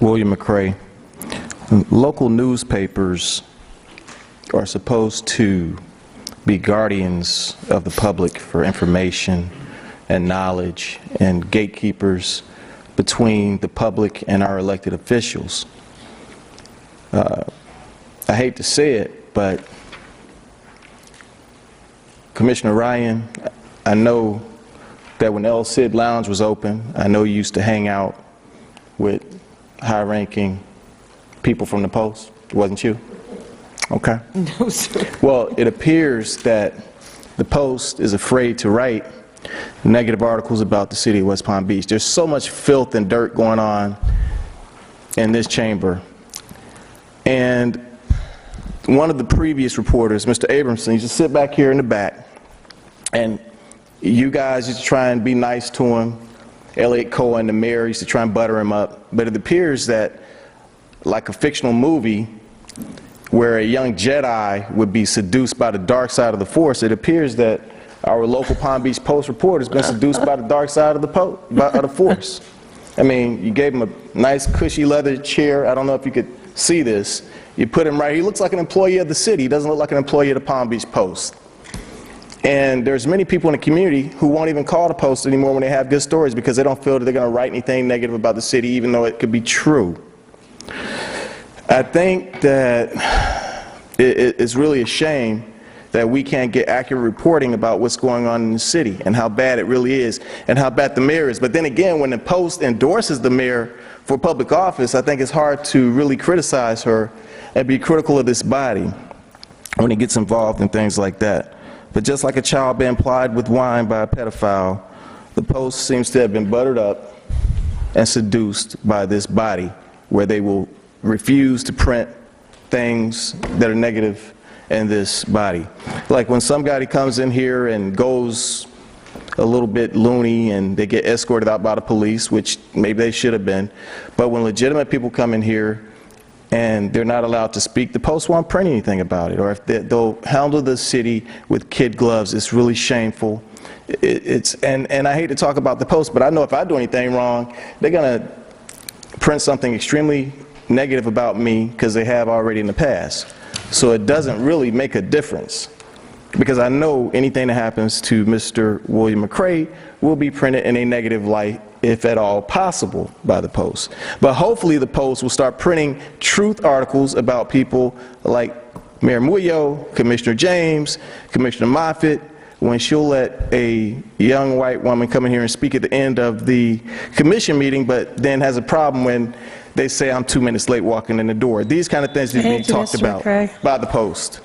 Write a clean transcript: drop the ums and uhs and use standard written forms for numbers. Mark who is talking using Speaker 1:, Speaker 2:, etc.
Speaker 1: William McCray. Local newspapers are supposed to be guardians of the public for information and knowledge and gatekeepers between the public and our elected officials. I hate to say it, but Commissioner Ryan, I know that when El Cid Lounge was open, I know you used to hang out with high-ranking people from the Post. Wasn't you? Okay.
Speaker 2: No, sir.
Speaker 1: Well, it appears that the Post is afraid to write negative articles about the city of West Palm Beach. There's so much filth and dirt going on in this chamber. And one of the previous reporters, Mr. Abramson, used to sit back here in the back, and you guys used to try and be nice to him. Elliot Cohen, the mayor, used to try and butter him up. But it appears that, like a fictional movie where a young Jedi would be seduced by the dark side of the Force, it appears that our local Palm Beach Post reporter has been seduced by the dark side of the Force. I mean, you gave him a nice cushy leather chair. I don't know if you could see this. You put him right, he looks like an employee of the city. He doesn't look like an employee of the Palm Beach Post. And there's many people in the community who won't even call the Post anymore when they have good stories because they don't feel that they're going to write anything negative about the city, even though it could be true. I think that it's really a shame that we can't get accurate reporting about what's going on in the city and how bad it really is and how bad the mayor is. But then again, when the Post endorses the mayor for public office, I think it's hard to really criticize her and be critical of this body when it gets involved in things like that. But just like a child being plied with wine by a pedophile, the Post seems to have been buttered up and seduced by this body where they will refuse to print things that are negative in this body. Like when somebody comes in here and goes a little bit loony and they get escorted out by the police, which maybe they should have been, but when legitimate people come in here and they're not allowed to speak, the Post won't print anything about it. Or if they'll handle the city with kid gloves, it's really shameful. And I hate to talk about the Post, but I know if I do anything wrong, they're going to print something extremely negative about me because they have already in the past. So it doesn't really make a difference because I know anything that happens to Mr. William McCray will be printed in a negative light, if at all possible, by the Post. But hopefully the Post will start printing truth articles about people like Mayor Muyo, Commissioner James, Commissioner Moffitt, when she'll let a young white woman come in here and speak at the end of the commission meeting, but then has a problem when they say I'm 2 minutes late walking in the door. These kind of things need to be talked about by the Post.